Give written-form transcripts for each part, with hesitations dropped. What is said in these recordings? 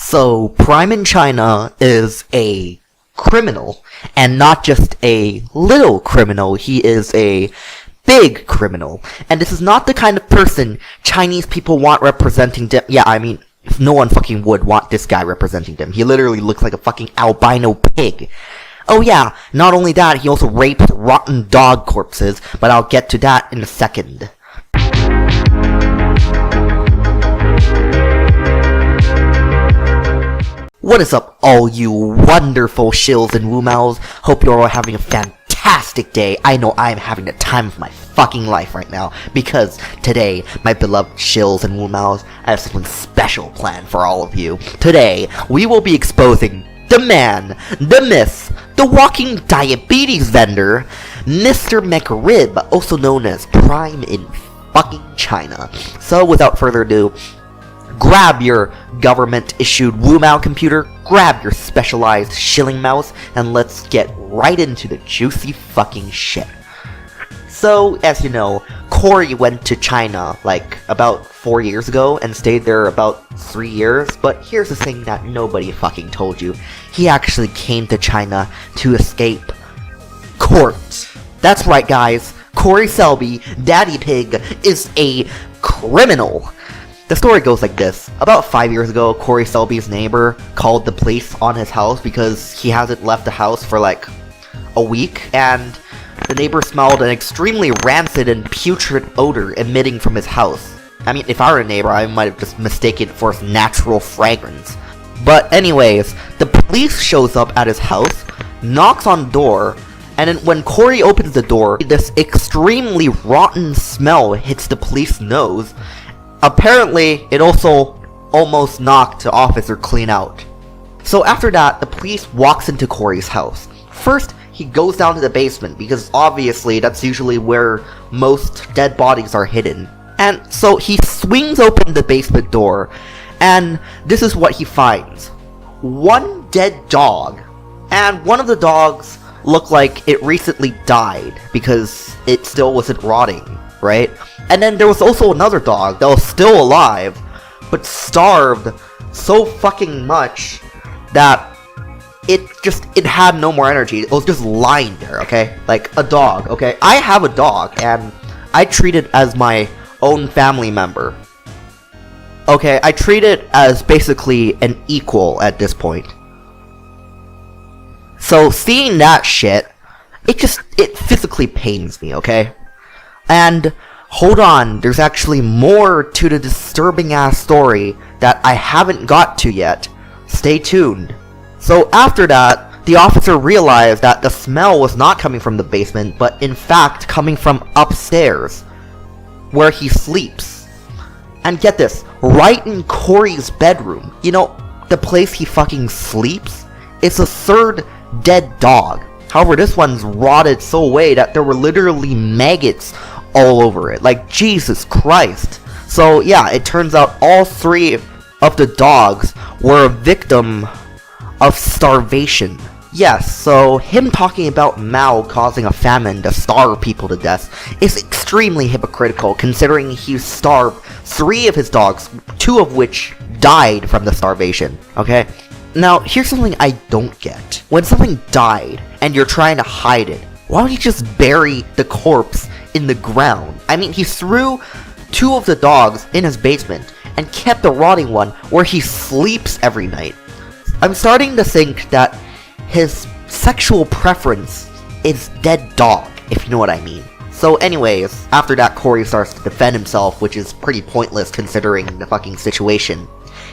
So, PrimeinChina is a criminal, and not just a little criminal, he is a big criminal. And this is not the kind of person Chinese people want representing them. Yeah, I mean, no one fucking would want this guy representing them. He literally looks like a fucking albino pig. Oh yeah, not only that, he also raped rotten dog corpses, but I'll get to that in a second. What is up, all you wonderful shills and woo-mows? Hope you're all having a fantastic day. I know I'm having the time of my fucking life right now, because today, my beloved shills and woo-mows, I have something special planned for all of you. Today, we will be exposing the man, the myth, the walking diabetes vendor, Mr. McRib, also known as PrimeinChina. So, without further ado, grab your government-issued Wumao computer, grab your specialized shilling mouse, and let's get right into the juicy fucking shit. So, as you know, Corey went to China, like, about 4 years ago, and stayed there about 3 years, but here's the thing that nobody fucking told you. He actually came to China to escape court. That's right, guys. Corey Selby, Daddy Pig, is a criminal. The story goes like this. About 5 years ago, Corey Selby's neighbor called the police on his house because he hasn't left the house for like a week, and the neighbor smelled an extremely rancid and putrid odor emitting from his house. I mean, if I were a neighbor, I might have just mistaken it for its natural fragrance. But anyways, the police shows up at his house, knocks on the door, and then when Corey opens the door, this extremely rotten smell hits the police's nose. Apparently, it also almost knocked the officer clean out. So after that, the police walks into Corey's house. First, he goes down to the basement, because obviously that's usually where most dead bodies are hidden. And so he swings open the basement door, and this is what he finds. One dead dog, and one of the dogs looked like it recently died, because it still wasn't rotting, right? And then there was also another dog that was still alive, but starved so fucking much that it had no more energy. It was just lying there, okay? Like a dog, okay? I have a dog, and I treat it as my own family member. Okay, I treat it as basically an equal at this point. So seeing that shit, it physically pains me, okay? And hold on, there's actually more to the disturbing ass story that I haven't got to yet. Stay tuned. So after that, the officer realized that the smell was not coming from the basement, but in fact coming from upstairs, where he sleeps. And get this, right in Corey's bedroom, you know, the place he fucking sleeps, it's a third dead dog. However, this one's rotted so away that there were literally maggots all over it. Like, Jesus Christ. So yeah, it turns out all three of the dogs were a victim of starvation. Yes, so him talking about Mao causing a famine to starve people to death is extremely hypocritical, considering he starved 3 of his dogs, 2 of which died from the starvation, okay? Now, here's something I don't get. When something died, and you're trying to hide it, why don't you just bury the corpse in the ground? I mean, he threw 2 of the dogs in his basement, and kept the rotting one where he sleeps every night. I'm starting to think that his sexual preference is dead dog, if you know what I mean. So anyways, after that, Corey starts to defend himself, which is pretty pointless considering the fucking situation.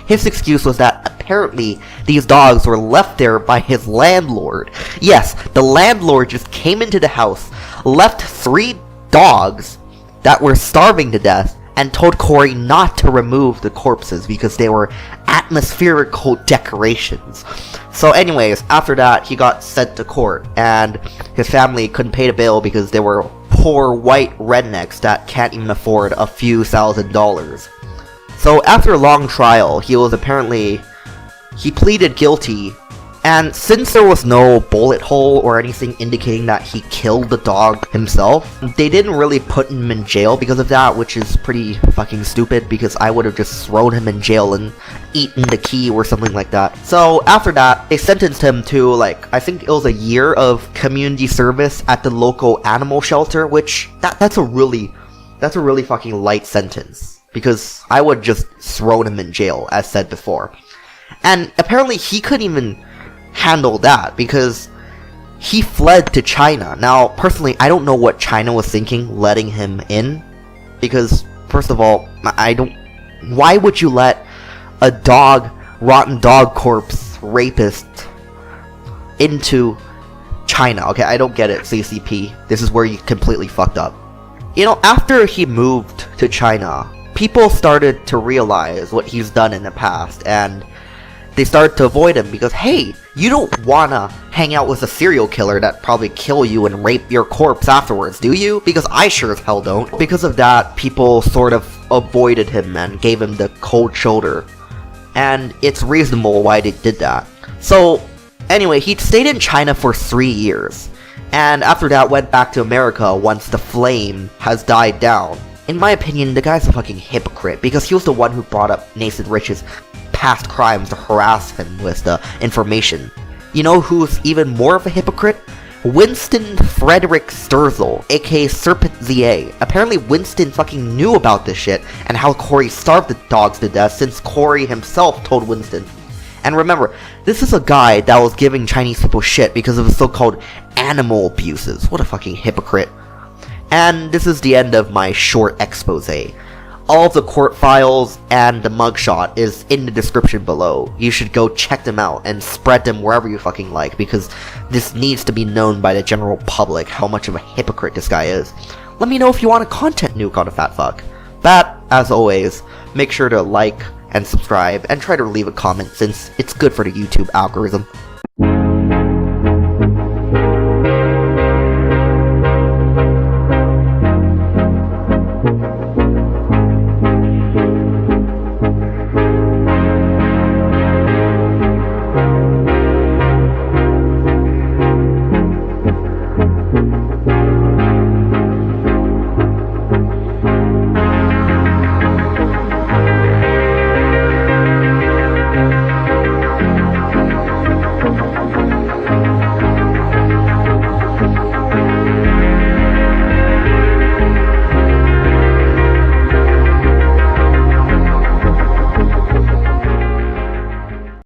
His excuse was that apparently these dogs were left there by his landlord. Yes, the landlord just came into the house, left 3 dogs that were starving to death, and told Corey not to remove the corpses because they were atmospherical decorations. So anyways, after that, he got sent to court, and his family couldn't pay the bill because they were poor white rednecks that can't even afford a few $1,000s. So after a long trial, he pleaded guilty And since there was no bullet hole or anything indicating that he killed the dog himself, they didn't really put him in jail because of that, which is pretty fucking stupid because I would have just thrown him in jail and eaten the key or something like that. So after that, they sentenced him to like, I think it was a year of community service at the local animal shelter, which that's a really fucking light sentence because I would just thrown him in jail, as said before. And apparently he couldn't even handle that because he fled to China. Now, personally, I don't know what China was thinking letting him in because, first of all, why would you let a rotten dog corpse rapist into China? Okay, I don't get it, CCP. This is where you completely fucked up. You know, after he moved to China, people started to realize what he's done in the past, and they started to avoid him because, hey, you don't wanna hang out with a serial killer that probably kill you and rape your corpse afterwards, do you? Because I sure as hell don't. Because of that, people sort of avoided him and gave him the cold shoulder. And it's reasonable why they did that. So, anyway, he stayed in China for 3 years. And after that, went back to America once the flame has died down. In my opinion, the guy's a fucking hypocrite because he was the one who brought up Nathan Rich's past crimes to harass him with the information. You know who's even more of a hypocrite? Winston Frederick Sturzel, aka Serpent ZA. Apparently Winston fucking knew about this shit and how Corey starved the dogs to death since Corey himself told Winston. And remember, this is a guy that was giving Chinese people shit because of his so-called animal abuses. What a fucking hypocrite. And this is the end of my short expose. All of the court files and the mugshot is in the description below. You should go check them out and spread them wherever you fucking like because this needs to be known by the general public how much of a hypocrite this guy is. Let me know if you want a content nuke on a fat fuck. But, as always, make sure to like and subscribe and try to leave a comment since it's good for the YouTube algorithm.